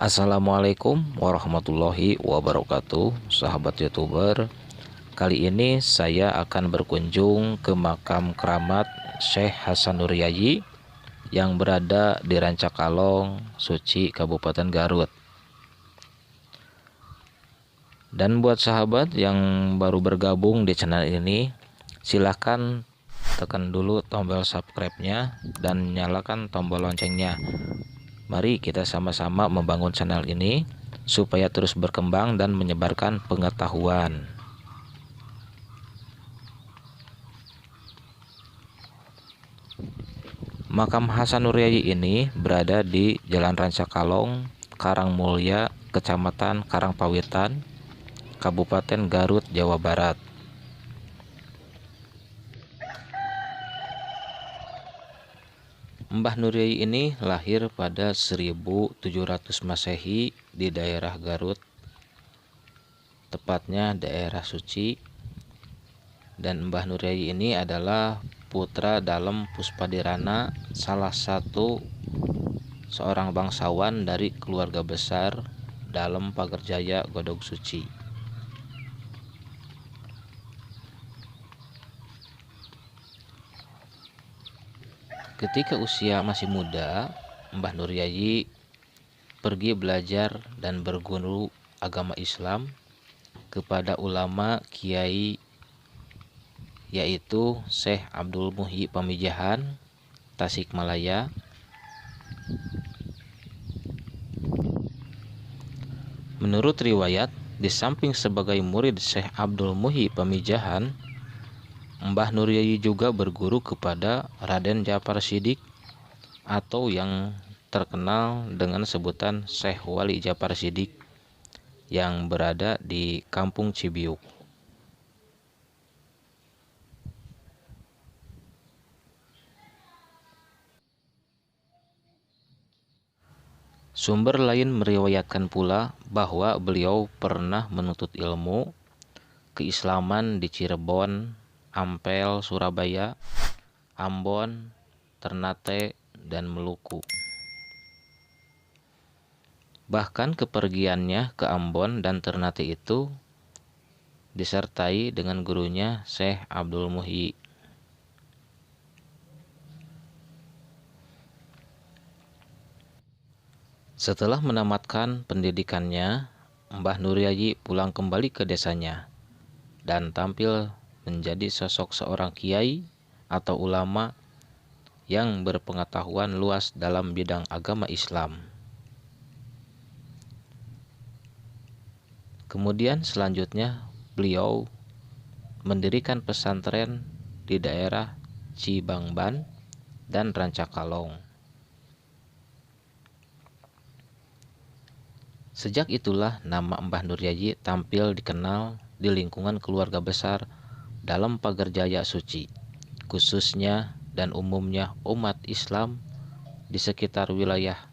Assalamualaikum warahmatullahi wabarakatuh, sahabat YouTuber. Kali ini saya akan berkunjung ke makam keramat Syekh Hasan Nur Yayi yang berada di Rancakalong, Suci, Kabupaten Garut. Dan buat sahabat yang baru bergabung di channel ini, silahkan tekan dulu tombol subscribe-nya dan nyalakan tombol loncengnya. Mari kita sama-sama membangun channel ini supaya terus berkembang dan menyebarkan pengetahuan. Makam Hasan Nur Yayi ini berada di Jalan Rancakalong, Karangmulya, Kecamatan Karangpawitan, Kabupaten Garut, Jawa Barat. Mbah Nur Yayi ini lahir pada 1700 Masehi di daerah Garut, tepatnya daerah Suci. Dan Mbah Nur Yayi ini adalah putra Dalem Puspadirana, salah satu seorang bangsawan dari keluarga besar Dalem Pagerjaya Godog Suci. Ketika usia masih muda, Mbah Nur Yayi pergi belajar dan berguru agama Islam kepada ulama kiai, yaitu Syekh Abdul Muhyi Pamijahan, Tasikmalaya. Menurut riwayat, di samping sebagai murid Syekh Abdul Muhyi Pamijahan, Mbah Nur Yayi juga berguru kepada Raden Djafar Shidqiq atau yang terkenal dengan sebutan Syekh Wali Djafar Shidqiq yang berada di Kampung Cibiuk. Sumber lain meriwayatkan pula bahwa beliau pernah menuntut ilmu keislaman di Cirebon, Ampel, Surabaya, Ambon, Ternate, dan Maluku. Bahkan kepergiannya ke Ambon dan Ternate itu disertai dengan gurunya Syekh Abdul Muhyi. Setelah menamatkan pendidikannya, Mbah Nur Yayi pulang kembali ke desanya dan tampil menjadi sosok seorang kiai atau ulama yang berpengetahuan luas dalam bidang agama Islam. Kemudian selanjutnya beliau mendirikan pesantren di daerah Cibangban dan Rancakalong. Sejak itulah nama Mbah Nur Yayi tampil dikenal di lingkungan keluarga besar dalam Pagerjaya Suci, khususnya dan umumnya umat Islam di sekitar wilayah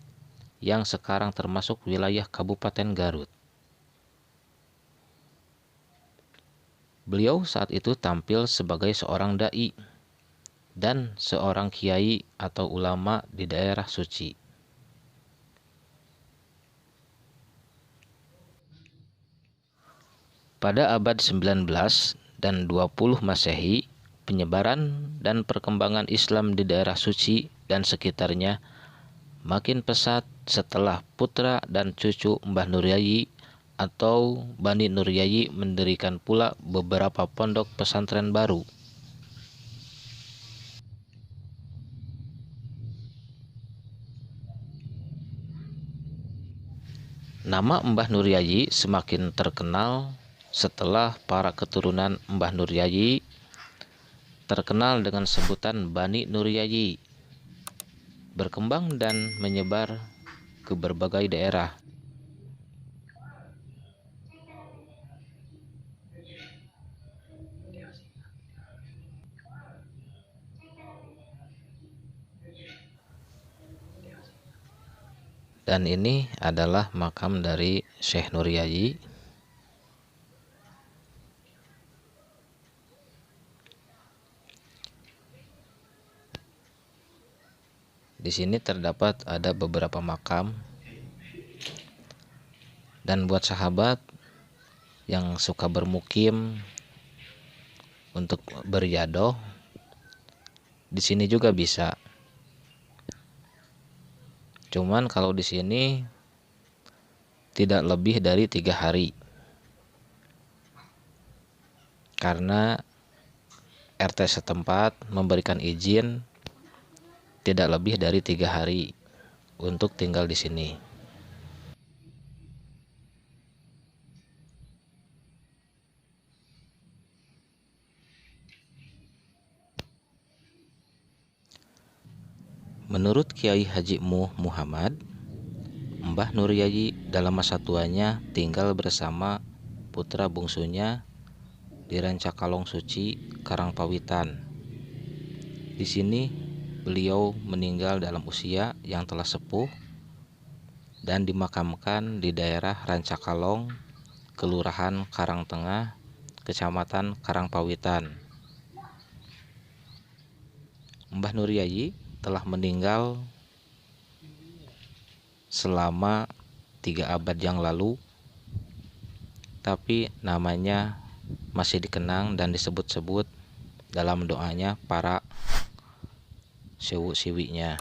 yang sekarang termasuk wilayah Kabupaten Garut. Beliau saat itu tampil sebagai seorang dai dan seorang kiai atau ulama di daerah Suci. Pada abad 19 dan 20 Masehi, penyebaran dan perkembangan Islam di daerah Suci dan sekitarnya makin pesat setelah putra dan cucu Mbah Nur Yayi atau Bani Nur Yayi mendirikan pula beberapa pondok pesantren baru. Nama Mbah Nur Yayi semakin terkenal setelah para keturunan Mbah Nur Yayi terkenal dengan sebutan Bani Nur Yayi berkembang dan menyebar ke berbagai daerah. Dan ini adalah makam dari Syekh Nur Yayi. Di sini terdapat ada beberapa makam Dan buat sahabat yang suka bermukim untuk beriadoh, di sini juga bisa. Cuman kalau di sini tidak lebih dari 3 hari, karena RT setempat memberikan izin tidak lebih dari 3 hari untuk tinggal di sini. Menurut Kiai Haji Muhammad, Mbah Nur Yayi dalam masa tuanya tinggal bersama putra bungsunya di Rancakalong Suci, Karangpawitan. Di sini beliau meninggal dalam usia yang telah sepuh dan dimakamkan di daerah Rancakalong, Kelurahan Karangtengah, Kecamatan Karangpawitan. Mbah Nur Yayi telah meninggal selama 3 abad yang lalu, tapi namanya masih dikenang dan disebut-sebut dalam doanya para siwu-siwinya.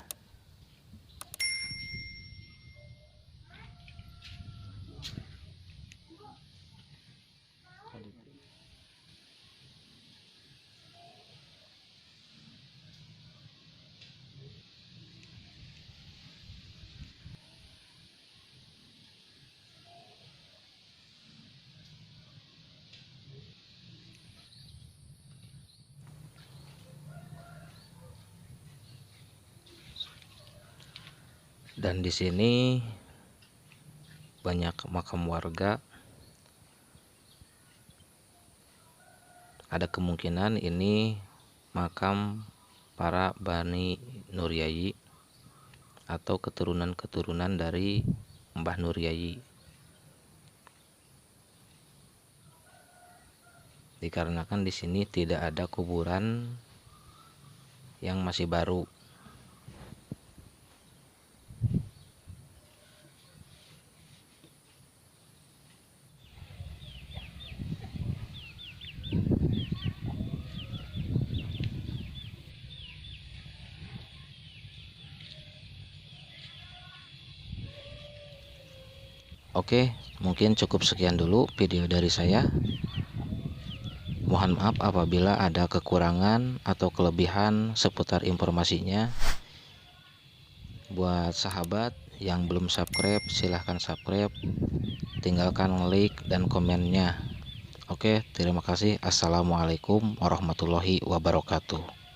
Dan di sini banyak makam warga. Ada kemungkinan ini makam para Bani Nur Yayi atau keturunan-keturunan dari Mbah Nur Yayi. Dikarenakan di sini tidak ada kuburan yang masih baru. Oke, mungkin cukup sekian dulu video dari saya. Mohon maaf apabila ada kekurangan atau kelebihan seputar informasinya. Buat sahabat yang belum subscribe, silahkan subscribe, tinggalkan like dan komennya. Oke, terima kasih. Assalamualaikum warahmatullahi wabarakatuh.